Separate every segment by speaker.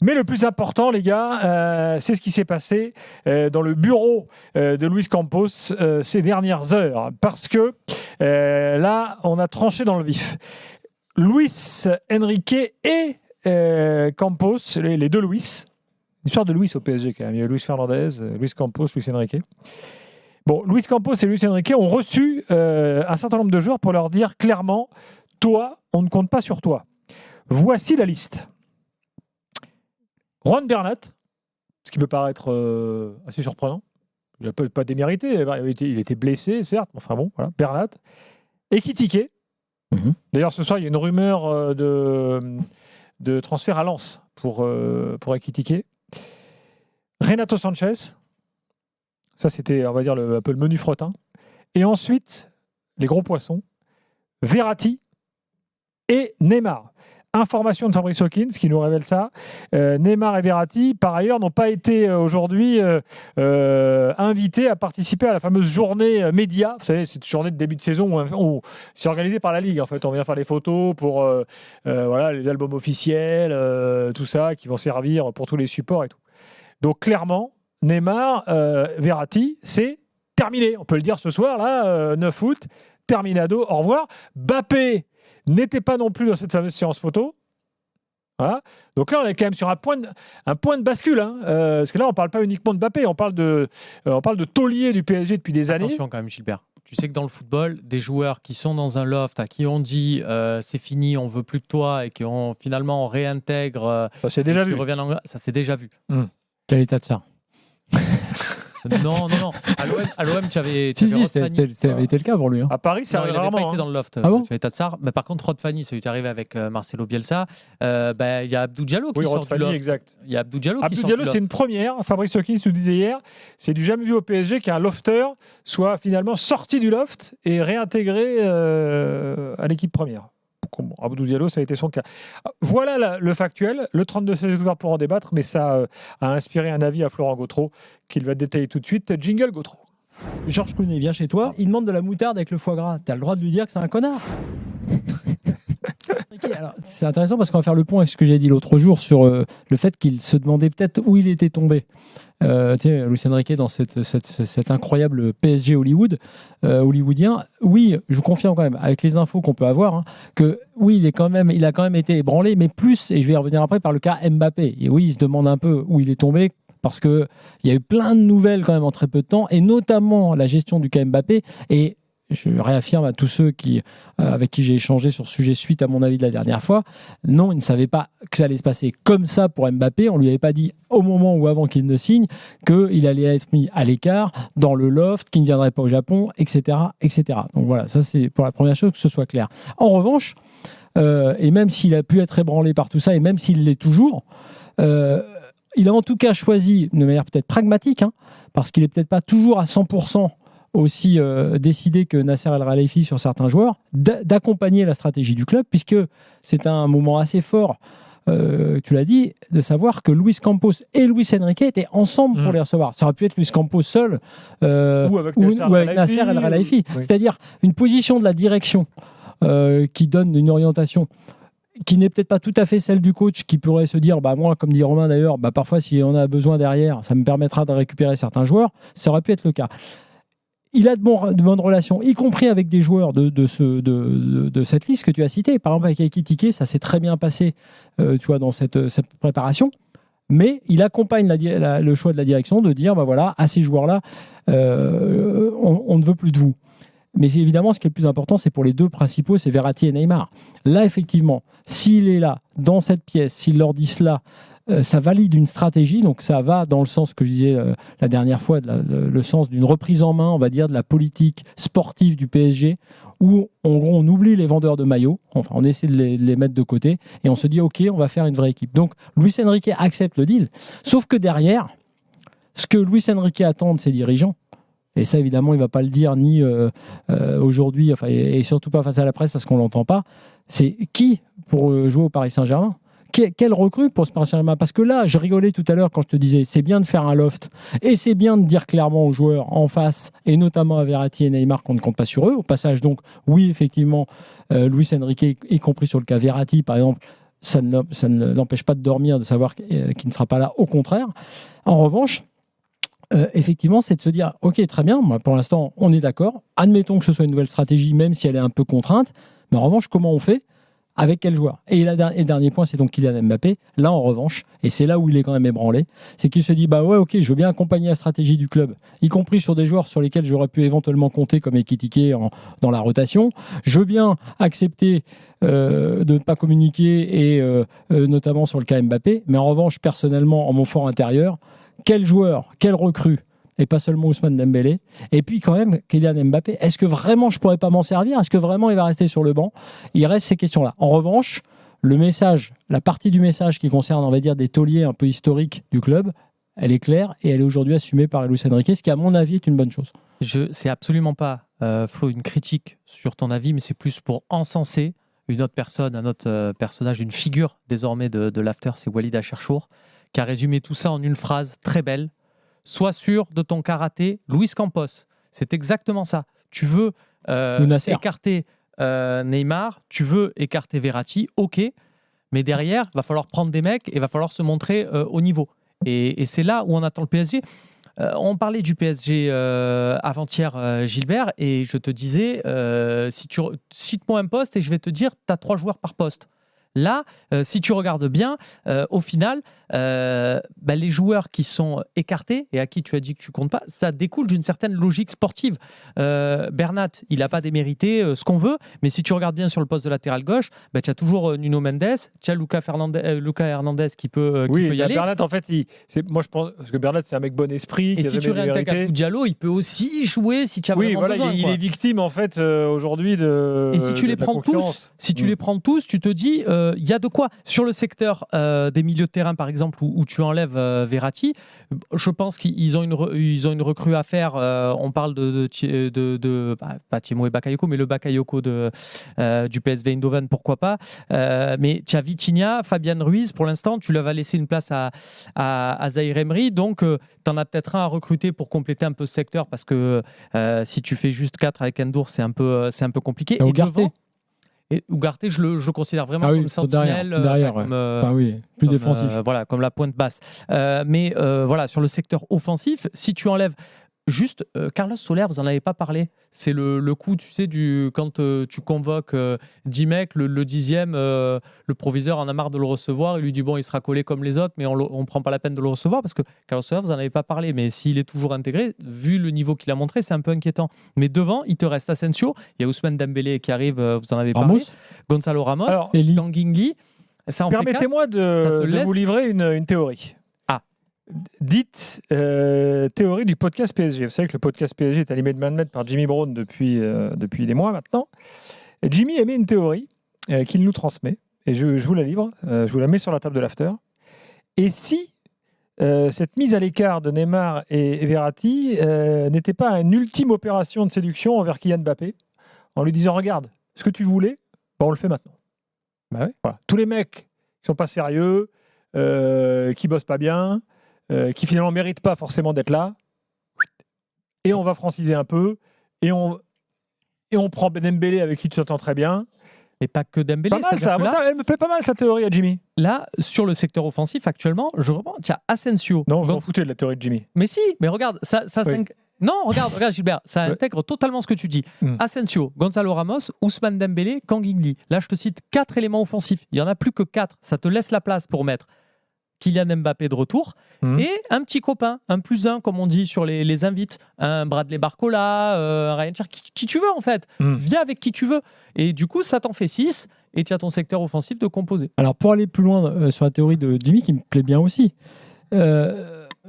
Speaker 1: Mais le plus important, les gars, c'est ce qui s'est passé dans le bureau de Luis Campos ces dernières heures. Parce que là, on a tranché dans le vif. Luis Enrique et Campos, les deux Luis. L'histoire de Luis au PSG quand même. Il y a Luis Fernandez, Luis Campos, Luis Enrique. Bon, Luis Campos et Luis Enrique ont reçu un certain nombre de joueurs pour leur dire clairement, toi, on ne compte pas sur toi. Voici la liste. Juan Bernat, ce qui peut paraître assez surprenant. Il n'a pas démérité. Il était blessé, certes. Enfin bon, voilà. Bernat. Ekitike. D'ailleurs, ce soir, il y a une rumeur de transfert à Lens pour Ekitike. Renato Sanchez. Ça, c'était, on va dire, un peu le menu fretin. Et ensuite, les gros poissons. Verratti et Neymar. Information de Fabrice Hawkins qui nous révèle ça. Neymar et Verratti, par ailleurs, n'ont pas été aujourd'hui invités à participer à la fameuse journée média. Vous savez, cette journée de début de saison où c'est organisé par la Ligue. En fait, on vient faire les photos pour voilà, les albums officiels, tout ça, qui vont servir pour tous les supports et tout. Donc, clairement, Neymar, Verratti, c'est terminé. On peut le dire ce soir, là, 9 août, terminado, au revoir. Mbappé n'était pas non plus dans cette fameuse séance photo. Voilà. Donc là, on est quand même sur un point de bascule. Hein, parce que là, on ne parle pas uniquement de Mbappé, on parle de taulier du PSG depuis des années.
Speaker 2: Attention quand même, Gilbert. Tu sais que dans le football, des joueurs qui sont dans un loft, à qui on dit c'est fini, on ne veut plus de toi, et qui finalement on réintègre.
Speaker 1: Ça s'est déjà vu.
Speaker 2: Ça s'est déjà vu.
Speaker 3: Quel état de ça?
Speaker 2: Non. À l'OM, tu avais.
Speaker 3: Ça avait été le cas pour lui. Hein.
Speaker 1: À Paris, ça arrive rarement.
Speaker 2: Il n'avait pas été dans le loft.
Speaker 3: Ah bon?
Speaker 2: Tu avais Tatsar. Mais par contre, Rod Fanny, ça lui est arrivé avec Marcelo Bielsa. Il y a Abdou Diallo qui sort du loft.
Speaker 1: Exact.
Speaker 2: Il y a Abdou Diallo qui sort
Speaker 1: Abdou Diallo, c'est une première. Fabrice Hawkins nous disait hier, c'est du jamais vu au PSG qu'un lofter soit finalement sorti du loft et réintégré à l'équipe première. Abdou Diallo, ça a été son cas. Voilà le factuel. Le 32 est ouvert pour en débattre, mais ça a inspiré un avis à Florent Gautreau qu'il va détailler tout de suite. Jingle Gautreau.
Speaker 4: Georges Clooney vient chez toi, il demande de la moutarde avec le foie gras. Tu as le droit de lui dire que c'est un connard.
Speaker 3: Alors, c'est intéressant parce qu'on va faire le point avec ce que j'ai dit l'autre jour sur le fait qu'il se demandait peut-être où il était tombé. Luis Enrique dans cet incroyable PSG hollywoodien. Oui, je vous confirme quand même, avec les infos qu'on peut avoir, que oui, il a quand même été ébranlé, mais plus, et je vais y revenir après, par le cas Mbappé. Et oui, il se demande un peu où il est tombé, parce qu'il y a eu plein de nouvelles quand même en très peu de temps, et notamment la gestion du cas Mbappé. Et je réaffirme à tous ceux avec qui j'ai échangé sur ce sujet suite à mon avis de la dernière fois, non, ils ne savaient pas que ça allait se passer comme ça pour Mbappé. On ne lui avait pas dit au moment ou avant qu'il ne signe qu'il allait être mis à l'écart, dans le loft, qu'il ne viendrait pas au Japon, etc., etc. Donc voilà, ça c'est pour la première chose, que ce soit clair. En revanche, et même s'il a pu être ébranlé par tout ça, et même s'il l'est toujours, il a en tout cas choisi, de manière peut-être pragmatique, parce qu'il n'est peut-être pas toujours à 100% aussi décidé que Nasser El Khelaifi sur certains joueurs, d'accompagner la stratégie du club, puisque c'est un moment assez fort, tu l'as dit, de savoir que Luis Campos et Luis Enrique étaient ensemble pour les recevoir. Ça aurait pu être Luis Campos seul
Speaker 1: ou avec
Speaker 3: Nasser El Khelaifi. Oui. C'est-à-dire une position de la direction qui donne une orientation qui n'est peut-être pas tout à fait celle du coach, qui pourrait se dire, moi, comme dit Romain d'ailleurs, parfois si on a besoin derrière, ça me permettra de récupérer certains joueurs, ça aurait pu être le cas. Il a de bonnes relations, y compris avec des joueurs de cette liste que tu as citée. Par exemple, avec Ekitike, ça s'est très bien passé tu vois, dans cette préparation. Mais il accompagne le choix de la direction de dire, voilà, à ces joueurs-là, on ne veut plus de vous. Mais évidemment, ce qui est le plus important, c'est pour les deux principaux, c'est Verratti et Neymar. Là, effectivement, s'il est là, dans cette pièce, s'il leur dit cela, ça valide une stratégie, donc ça va dans le sens que je disais la dernière fois, le sens d'une reprise en main, on va dire, de la politique sportive du PSG, où on oublie les vendeurs de maillots, enfin on essaie de les mettre de côté, et on se dit ok, on va faire une vraie équipe. Donc Luis Enrique accepte le deal, sauf que derrière, ce que Luis Enrique attend de ses dirigeants, et ça évidemment il ne va pas le dire ni aujourd'hui, et surtout pas face à la presse parce qu'on ne l'entend pas, c'est qui pour jouer au Paris Saint-Germain? Quelle recrue pour ce Paris Saint-Germain? Parce que là, je rigolais tout à l'heure quand je te disais, c'est bien de faire un loft et c'est bien de dire clairement aux joueurs en face, et notamment à Verratti et Neymar, qu'on ne compte pas sur eux. Au passage, donc, oui, effectivement, Luis Enrique, y compris sur le cas Verratti, par exemple, ça ne l'empêche pas de dormir, de savoir qu'il ne sera pas là, au contraire. En revanche, effectivement, c'est de se dire, ok, très bien, pour l'instant, on est d'accord, admettons que ce soit une nouvelle stratégie, même si elle est un peu contrainte, mais en revanche, comment on fait ? Avec quel joueur ? Et le dernier point, c'est donc Kylian Mbappé. Là, en revanche, et c'est là où il est quand même ébranlé, c'est qu'il se dit, bah ouais, ok, je veux bien accompagner la stratégie du club, y compris sur des joueurs sur lesquels j'aurais pu éventuellement compter, comme Ekitike dans la rotation. Je veux bien accepter de ne pas communiquer, et notamment sur le cas Mbappé. Mais en revanche, personnellement, en mon fort intérieur, quel joueur, quel recrue, et pas seulement Ousmane Dembélé, et puis quand même Kylian Mbappé, est-ce que vraiment je pourrais pas m'en servir ? Est-ce que vraiment il va rester sur le banc ? Il reste ces questions-là. En revanche, le message, la partie du message qui concerne, on va dire, des tauliers un peu historiques du club, elle est claire et elle est aujourd'hui assumée par Luis Enrique, ce qui à mon avis est une bonne chose.
Speaker 2: C'est absolument pas, Flo, une critique sur ton avis, mais c'est plus pour encenser une autre personne, un autre personnage, une figure désormais de l'after, c'est Walid Acharchour, qui a résumé tout ça en une phrase très belle. Sois sûr de ton karaté, Luis Campos. C'est exactement ça. Tu veux écarter Neymar, tu veux écarter Verratti, ok, mais derrière, il va falloir prendre des mecs et il va falloir se montrer au niveau. Et c'est là où on attend le PSG. On parlait du PSG avant-hier, Gilbert, et je te disais, cite-moi un poste et je vais te dire, tu as 3 joueurs par poste. Là, si tu regardes bien, au final, les joueurs qui sont écartés et à qui tu as dit que tu comptes pas, ça découle d'une certaine logique sportive. Bernat, il n'a pas démérité ce qu'on veut, mais si tu regardes bien sur le poste de latéral gauche, tu as toujours Nuno Mendes, tu as Lucas Hernandez qui peut y aller.
Speaker 1: Bernat, en fait, moi je pense que Bernat, c'est un mec bon esprit.
Speaker 2: Et si tu réintègres Abdou Diallo, il peut aussi jouer si tu as vraiment besoin.
Speaker 1: Il est victime en fait aujourd'hui de.
Speaker 2: Et si tu les prends tous, les prends tous, tu te dis. Il y a de quoi sur le secteur des milieux de terrain par exemple où tu enlèves Verratti. Je pense qu'ils ont une recrue à faire. On parle pas Timo et Bakayoko, mais le Bakayoko du PSV Eindhoven, pourquoi pas. Mais tu as Vitinha, Fabian Ruiz. Pour l'instant, tu leur vas laisser une place à Zaïre Emery. Donc, tu en as peut-être un à recruter pour compléter un peu ce secteur parce que si tu fais juste 4 avec Endur, c'est un peu compliqué. Et Ugarte, je le considère vraiment comme sentinelle,
Speaker 3: derrière plus défensif.
Speaker 2: Comme la pointe basse. Mais sur le secteur offensif, si tu enlèves juste Carlos Soler, vous n'en avez pas parlé. C'est le coup, tu sais, quand tu convoques 10 mecs, le 10e, le proviseur en a marre de le recevoir. Il lui dit il sera collé comme les autres, mais on ne prend pas la peine de le recevoir parce que Carlos Soler, vous n'en avez pas parlé. Mais s'il est toujours intégré, vu le niveau qu'il a montré, c'est un peu inquiétant. Mais devant, il te reste Asensio. Il y a Ousmane Dembélé qui arrive, vous en avez parlé. Gonzalo Ramos, Tanguy Ngli.
Speaker 1: Permettez-moi de vous livrer une théorie. Dite théorie du podcast PSG. Vous savez que le podcast PSG est animé de main de maître par Jimmy Brown depuis des mois maintenant. Et Jimmy émet une théorie qu'il nous transmet. Et je vous la livre. Je vous la mets sur la table de l'after. Et si cette mise à l'écart de Neymar et Verratti n'était pas une ultime opération de séduction envers Kylian Mbappé, en lui disant regarde, ce que tu voulais, on le fait maintenant. Voilà. Tous les mecs qui sont pas sérieux, qui bossent pas bien, qui finalement ne méritent pas forcément d'être là, et on va franciser un peu, et on prend Dembélé avec qui tu t'entends très bien.
Speaker 2: Et pas que Dembélé.
Speaker 1: Pas mal ça. Elle me plaît pas mal, sa théorie à Jimmy.
Speaker 2: Là, sur le secteur offensif, actuellement, je reprends. Tu as Asensio.
Speaker 1: Non, je m'en foutais de la théorie de Jimmy.
Speaker 2: Mais si, mais regarde, non, regarde Gilbert, ça intègre totalement ce que tu dis. Asensio, Gonzalo Ramos, Ousmane Dembélé, Tanguy Ngli. Là, je te cite 4 éléments offensifs. Il n'y en a plus que 4. Ça te laisse la place pour mettre Kylian Mbappé de retour et un petit copain, un +1 comme on dit sur les invites, un Bradley Barcola, un Ryan Cher, qui tu veux en fait. Viens avec qui tu veux. Et du coup, ça t'en fait 6 et tu as ton secteur offensif de composer.
Speaker 3: Alors pour aller plus loin sur la théorie de Jimmy qui me plaît bien aussi,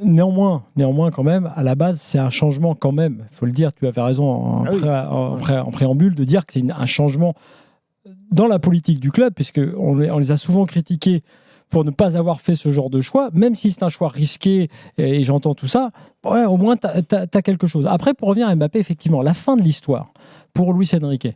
Speaker 3: néanmoins quand même, à la base, c'est un changement quand même. Il faut le dire, tu avais raison en préambule de dire que c'est un changement dans la politique du club, puisqu'on les a souvent critiqués pour ne pas avoir fait ce genre de choix, même si c'est un choix risqué, et j'entends tout ça, au moins tu as quelque chose. Après, pour revenir à Mbappé, effectivement, la fin de l'histoire pour Luis Enrique,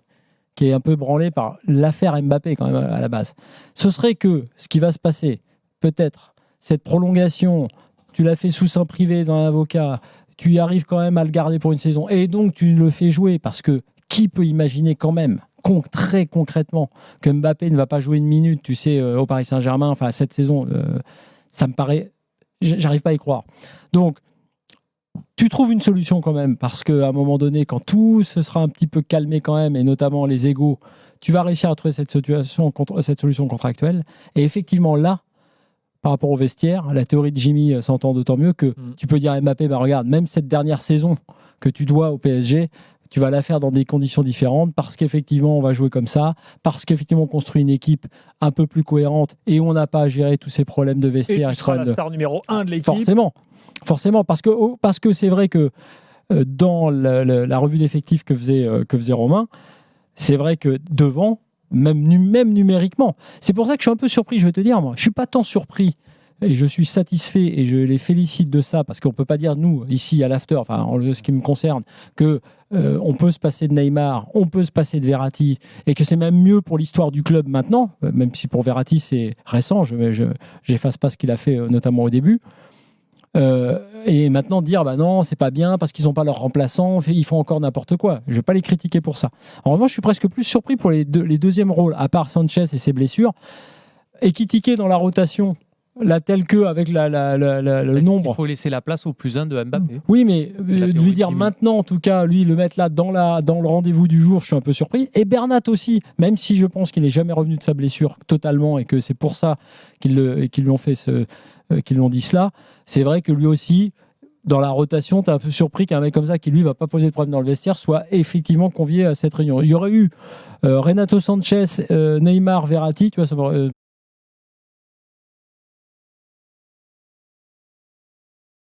Speaker 3: qui est un peu branlé par l'affaire Mbappé quand même à la base, ce serait que ce qui va se passer, peut-être, cette prolongation, tu l'as fait sous seing privé dans l'avocat, tu y arrives quand même à le garder pour une saison, et donc tu le fais jouer, parce que qui peut imaginer quand même très concrètement que Mbappé ne va pas jouer une minute, tu sais, au Paris Saint-Germain, enfin cette saison, ça me paraît, j'arrive pas à y croire. Donc, tu trouves une solution quand même, parce qu'à un moment donné, quand tout se sera un petit peu calmé quand même, et notamment les égos, tu vas réussir à trouver cette solution contractuelle. Et effectivement, là, par rapport au vestiaire, la théorie de Jimmy s'entend d'autant mieux que tu peux dire à Mbappé, bah regarde, même cette dernière saison que tu dois au PSG, tu vas la faire dans des conditions différentes, parce qu'effectivement, on va jouer comme ça, parce qu'effectivement, on construit une équipe un peu plus cohérente, et on n'a pas à gérer tous ces problèmes de vestiaire.
Speaker 1: Et tu seras la star numéro 1 de l'équipe.
Speaker 3: Forcément, parce que c'est vrai que dans la revue d'effectifs que faisait Romain, c'est vrai que devant, même numériquement, c'est pour ça que je suis un peu surpris, je vais te dire, moi, je ne suis pas tant surpris, et je suis satisfait, et je les félicite de ça, parce qu'on ne peut pas dire, nous, ici, à l'after, enfin, en ce qui me concerne, qu'on peut se passer de Neymar, on peut se passer de Verratti, et que c'est même mieux pour l'histoire du club maintenant, même si pour Verratti, c'est récent, je n'efface pas ce qu'il a fait, notamment au début. Et maintenant dire bah non c'est pas bien parce qu'ils n'ont pas leur remplaçant, ils font encore n'importe quoi, je vais pas les critiquer pour ça. En revanche je suis presque plus surpris pour les deuxièmes rôles, à part Sanchez et ses blessures, Ekitike dans la rotation là tel que avec le nombre.
Speaker 2: Il faut laisser la place au plus 1 de Mbappé.
Speaker 3: Oui mais lui dire maintenant en tout cas, lui le mettre là dans le rendez-vous du jour, je suis un peu surpris. Et Bernat aussi, même si je pense qu'il n'est jamais revenu de sa blessure totalement et que c'est pour ça qu'ils lui ont fait qu'ils l'ont dit cela, c'est vrai que lui aussi, dans la rotation, tu es un peu surpris qu'un mec comme ça, qui lui va pas poser de problème dans le vestiaire, soit effectivement convié à cette réunion. Il y aurait eu Renato Sanchez, Neymar, Verratti, tu vois,